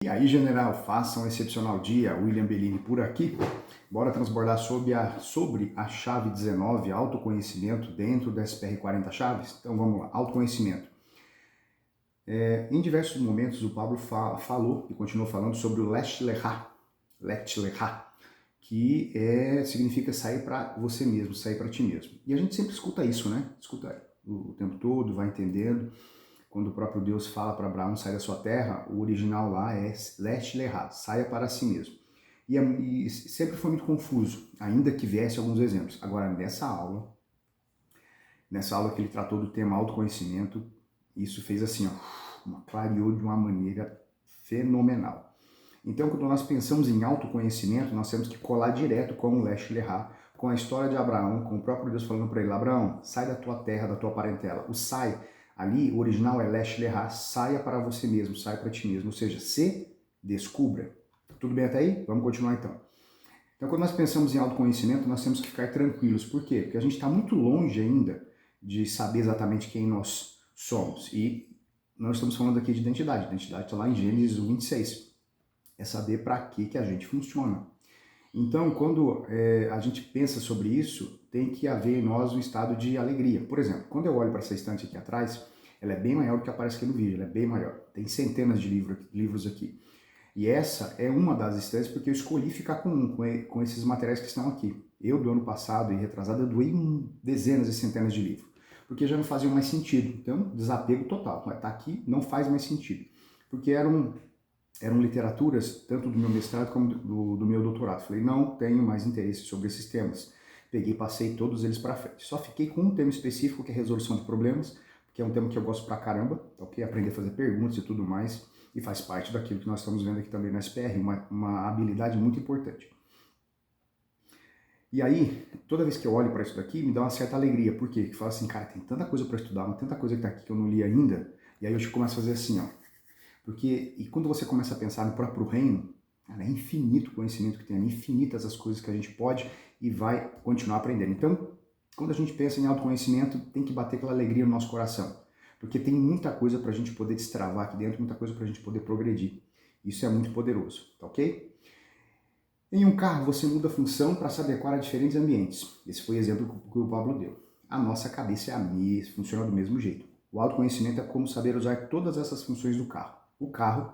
E aí, general, faça um excepcional dia. William Bellini por aqui. Bora transbordar sobre a chave 19, autoconhecimento, dentro da SPR 40 chaves? Então vamos lá, autoconhecimento. Em diversos momentos o Pablo falou e continuou falando sobre o Lech Lecha, que significa sair para você mesmo, sair para ti mesmo. E a gente sempre escuta isso, né? Escuta o tempo todo, vai entendendo. Quando o próprio Deus fala para Abraão sair da sua terra, o original lá é Lech Lecha, saia para si mesmo. E sempre foi muito confuso, ainda que viesse alguns exemplos. Agora, nessa aula que ele tratou do tema autoconhecimento, isso fez assim, ó, clareou de uma maneira fenomenal. Então, quando nós pensamos em autoconhecimento, nós temos que colar direto com o Lech Lecha, com a história de Abraão, com o próprio Deus falando para ele, Abraão, sai da tua terra, da tua parentela. O sai, ali, o original é Lech Lecha, saia para você mesmo, saia para ti mesmo, ou seja, se descubra. Tudo bem até aí? Vamos continuar então. Então, quando nós pensamos em autoconhecimento, nós temos que ficar tranquilos. Por quê? Porque a gente está muito longe ainda de saber exatamente quem nós somos. E nós estamos falando aqui de identidade. Identidade está lá em Gênesis 26. É saber para que a gente funciona. Então, quando a gente pensa sobre isso, tem que haver em nós um estado de alegria. Por exemplo, quando eu olho para essa estante aqui atrás, ela é bem maior do que aparece aqui no vídeo, ela é bem maior. Tem centenas de livros aqui. E essa é uma das estantes porque eu escolhi ficar com esses materiais que estão aqui. Eu, do ano passado e retrasado, eu doei dezenas e centenas de livros, porque já não faziam mais sentido. Então, desapego total. Mas tá aqui, não faz mais sentido. Porque eram literaturas, tanto do meu mestrado como do meu doutorado. Falei, não tenho mais interesse sobre esses temas. Peguei e passei todos eles para frente. Só fiquei com um tema específico, que é resolução de problemas, que é um tema que eu gosto pra caramba, ok? Aprender a fazer perguntas e tudo mais, e faz parte daquilo que nós estamos vendo aqui também na SPR, uma habilidade muito importante. E aí, toda vez que eu olho para isso daqui, me dá uma certa alegria, porque eu falo assim, cara, tem tanta coisa para estudar, mas tanta coisa que tá aqui que eu não li ainda, e aí eu começo a fazer assim, ó, porque, e quando você começa a pensar no próprio reino, cara, é infinito o conhecimento que tem ali, infinitas as coisas que a gente pode e vai continuar aprendendo. Então, quando a gente pensa em autoconhecimento, tem que bater aquela alegria no nosso coração, porque tem muita coisa para a gente poder destravar aqui dentro, muita coisa para a gente poder progredir. Isso é muito poderoso, tá ok? Em um carro, você muda a função para se adequar a diferentes ambientes. Esse foi o exemplo que o Pablo deu. A nossa cabeça é a mesma, funciona do mesmo jeito. O autoconhecimento é como saber usar todas essas funções do carro. O carro,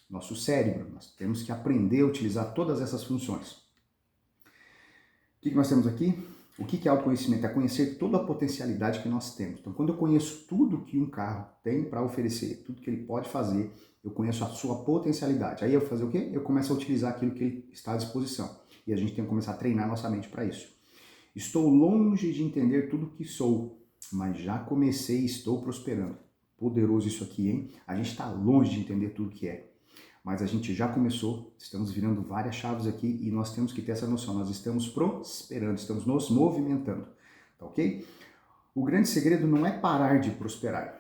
nosso cérebro, nós temos que aprender a utilizar todas essas funções. O que nós temos aqui? O que é autoconhecimento? É conhecer toda a potencialidade que nós temos. Então, quando eu conheço tudo que um carro tem para oferecer, tudo que ele pode fazer, eu conheço a sua potencialidade. Aí eu fazer o quê? Eu começo a utilizar aquilo que ele está à disposição. E a gente tem que começar a treinar nossa mente para isso. Estou longe de entender tudo que sou, mas já comecei e estou prosperando. Poderoso isso aqui, hein? A gente está longe de entender tudo que é, mas a gente já começou, estamos virando várias chaves aqui e nós temos que ter essa noção, nós estamos prosperando, estamos nos movimentando, tá ok? O grande segredo não é parar de prosperar,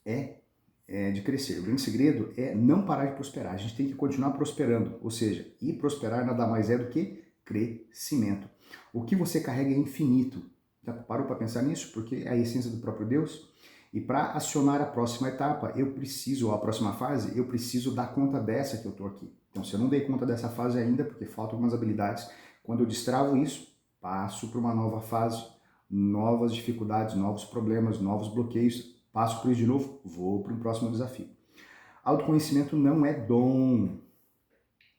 é de crescer. O grande segredo é não parar de prosperar, a gente tem que continuar prosperando, ou seja, e prosperar nada mais é do que crescimento. O que você carrega é infinito. Já parou para pensar nisso? Porque é a essência do próprio Deus. E para acionar a próxima etapa, eu preciso, ou a próxima fase, eu preciso dar conta dessa que eu estou aqui. Então, se eu não dei conta dessa fase ainda, porque faltam algumas habilidades, quando eu destravo isso, passo para uma nova fase, novas dificuldades, novos problemas, novos bloqueios, passo por isso de novo, vou para um próximo desafio. Autoconhecimento não é dom.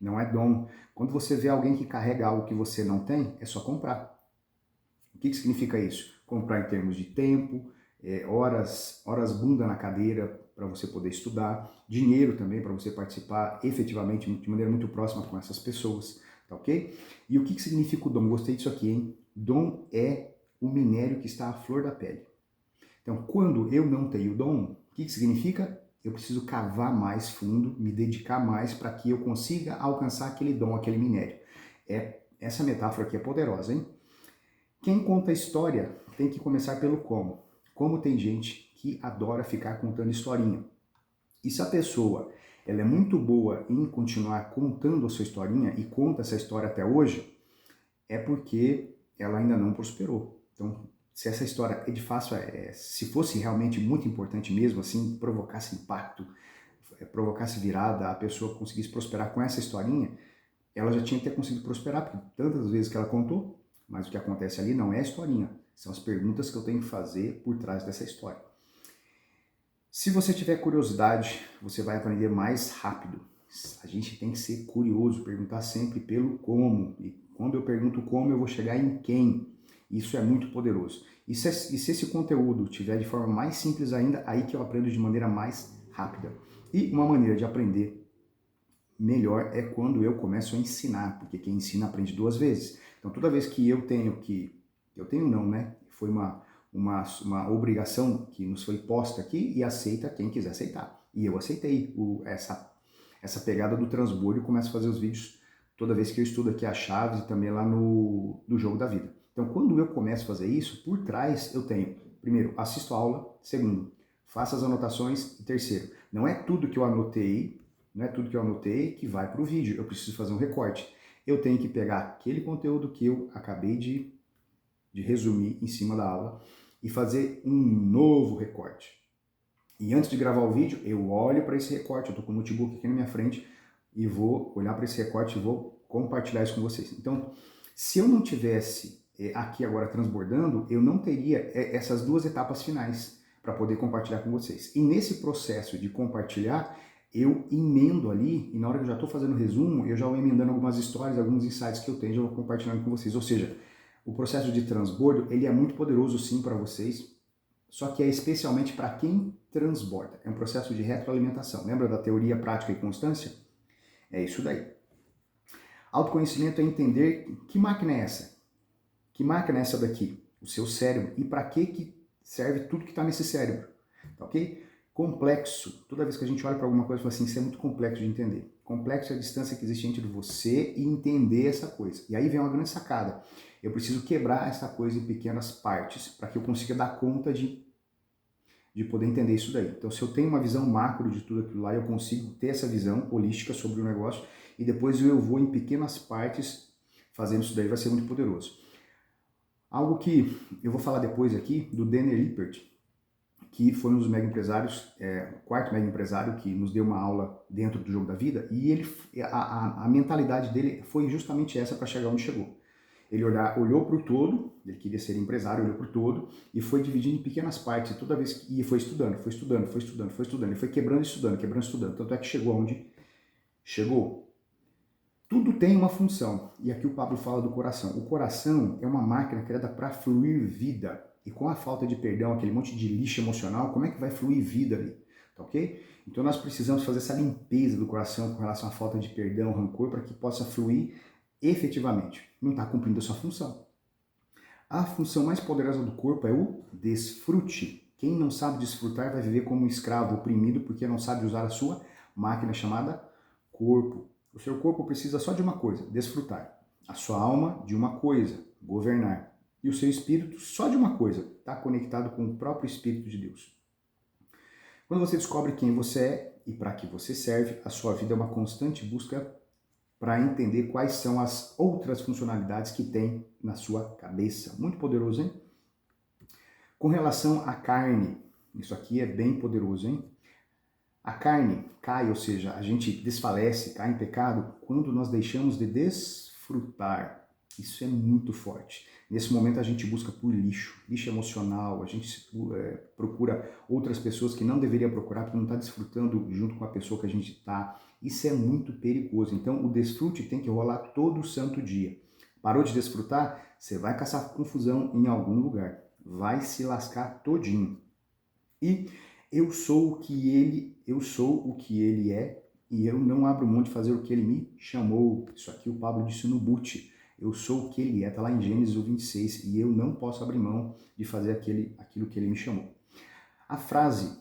Não é dom. Quando você vê alguém que carrega algo que você não tem, é só comprar. O que significa isso? Comprar em termos de tempo, horas bunda na cadeira para você poder estudar, dinheiro também para você participar efetivamente, de maneira muito próxima com essas pessoas, tá ok? E o que significa o dom? Gostei disso aqui, hein? Dom é o minério que está à flor da pele. Então, quando eu não tenho dom, o que significa? Eu preciso cavar mais fundo, me dedicar mais para que eu consiga alcançar aquele dom, aquele minério. Essa metáfora aqui é poderosa, hein? Quem conta história tem que começar pelo como. Como tem gente que adora ficar contando historinha. E se a pessoa ela é muito boa em continuar contando a sua historinha e conta essa história até hoje, é porque ela ainda não prosperou. Então, se essa história é de fato, se fosse realmente muito importante mesmo, assim, provocasse impacto, provocasse virada, a pessoa conseguisse prosperar com essa historinha, ela já tinha que ter conseguido prosperar, porque tantas vezes que ela contou, mas o que acontece ali não é a historinha, são as perguntas que eu tenho que fazer por trás dessa história. Se você tiver curiosidade, você vai aprender mais rápido. A gente tem que ser curioso, perguntar sempre pelo como. E quando eu pergunto como, eu vou chegar em quem. Isso é muito poderoso. E se esse conteúdo tiver de forma mais simples ainda, aí que eu aprendo de maneira mais rápida. E uma maneira de aprender melhor é quando eu começo a ensinar, porque quem ensina aprende duas vezes. Então toda vez que eu tenho não, né? Foi uma obrigação que nos foi posta aqui e aceita quem quiser aceitar. E eu aceitei essa pegada do transbordo e começo a fazer os vídeos toda vez que eu estudo aqui as chaves e também lá no jogo da vida. Então quando eu começo a fazer isso, por trás eu tenho, primeiro, assisto a aula, segundo, faço as anotações e terceiro, não é tudo que eu anotei que vai para o vídeo, eu preciso fazer um recorte. Eu tenho que pegar aquele conteúdo que eu acabei de resumir em cima da aula e fazer um novo recorte. E antes de gravar o vídeo, eu olho para esse recorte, eu estou com o notebook aqui na minha frente e vou olhar para esse recorte e vou compartilhar isso com vocês. Então, se eu não tivesse aqui agora transbordando, eu não teria essas duas etapas finais para poder compartilhar com vocês. E nesse processo de compartilhar, eu emendo ali, e na hora que eu já estou fazendo o resumo, eu já vou emendando algumas histórias, alguns insights que eu tenho, já vou compartilhando com vocês. Ou seja, o processo de transbordo, ele é muito poderoso sim para vocês, só que é especialmente para quem transborda. É um processo de retroalimentação. Lembra da teoria, prática e constância? É isso daí. Autoconhecimento é entender que máquina é essa? Que máquina é essa daqui? O seu cérebro. E para que serve tudo que está nesse cérebro? Tá ok? Complexo. Toda vez que a gente olha para alguma coisa e fala assim, isso é muito complexo de entender. Complexo é a distância que existe entre você e entender essa coisa. E aí vem uma grande sacada. Eu preciso quebrar essa coisa em pequenas partes para que eu consiga dar conta de poder entender isso daí. Então, se eu tenho uma visão macro de tudo aquilo lá, eu consigo ter essa visão holística sobre o negócio e depois eu vou em pequenas partes fazendo isso daí, vai ser muito poderoso. Algo que eu vou falar depois aqui do Denner Lippert, que foi um dos mega empresários, o quarto mega empresário que nos deu uma aula dentro do jogo da vida, e ele, a mentalidade dele foi justamente essa para chegar onde chegou. Ele olhou para o todo, ele queria ser empresário, olhou para o todo e foi dividindo em pequenas partes, toda vez que ia, foi estudando, ele foi quebrando e estudando, tanto é que chegou onde chegou. Tudo tem uma função, e aqui o Pablo fala do coração. O coração é uma máquina criada para fluir vida, e com a falta de perdão, aquele monte de lixo emocional, como é que vai fluir vida ali? Tá ok? Então nós precisamos fazer essa limpeza do coração com relação à falta de perdão, rancor, para que possa fluir efetivamente. Não está cumprindo a sua função. A função mais poderosa do corpo é o desfrute. Quem não sabe desfrutar vai viver como um escravo oprimido porque não sabe usar a sua máquina chamada corpo. O seu corpo precisa só de uma coisa, desfrutar. A sua alma de uma coisa, governar. E o seu espírito só de uma coisa, estar conectado com o próprio Espírito de Deus. Quando você descobre quem você é e para que você serve, a sua vida é uma constante busca para entender quais são as outras funcionalidades que tem na sua cabeça. Muito poderoso, hein? Com relação à carne, isso aqui é bem poderoso, hein? A carne cai, ou seja, a gente desfalece, cai em pecado quando nós deixamos de desfrutar. Isso é muito forte. Nesse momento a gente busca por lixo emocional, a gente procura outras pessoas que não deveria procurar porque não está desfrutando junto com a pessoa que a gente está. Isso é muito perigoso. Então o desfrute tem que rolar todo santo dia. Parou de desfrutar, você vai caçar confusão em algum lugar. Vai se lascar todinho. E eu sou o que ele é, e eu não abro mão de fazer o que ele me chamou. Isso aqui o Pablo disse no boot. Eu sou o que ele é, está lá em Gênesis 26, e eu não posso abrir mão de fazer aquilo que ele me chamou. A frase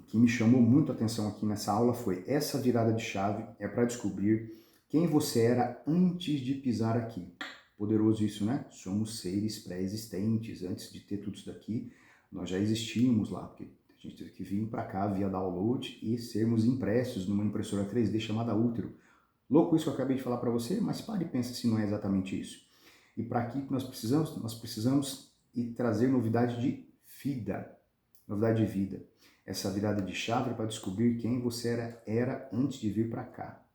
que me chamou muito a atenção aqui nessa aula foi: essa virada de chave é para descobrir quem você era antes de pisar aqui. Poderoso isso, né? Somos seres pré-existentes. Antes de ter tudo isso daqui, nós já existíamos lá, porque a gente teve que vir para cá via download e sermos impressos numa impressora 3D chamada útero. Louco isso que eu acabei de falar para você, mas pare e pensa se não é exatamente isso. E para aqui nós precisamos trazer novidade de vida. Novidade de vida. essa virada de chave para descobrir quem você era antes de vir para cá.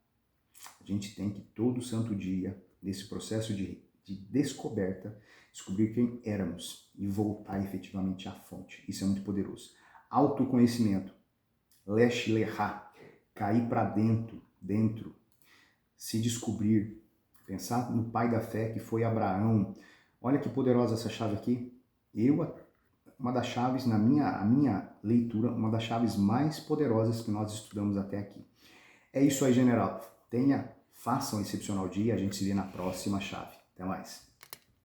A gente tem que todo santo dia, nesse processo de descoberta, descobrir quem éramos e voltar efetivamente à fonte. Isso é muito poderoso. Autoconhecimento, lesh lehá, cair para dentro, se descobrir, pensar no pai da fé que foi Abraão. Olha que poderosa essa chave aqui. Uma das chaves, a minha leitura, uma das chaves mais poderosas que nós estudamos até aqui. É isso aí, general. Faça um excepcional dia, a gente se vê na próxima chave. Até mais.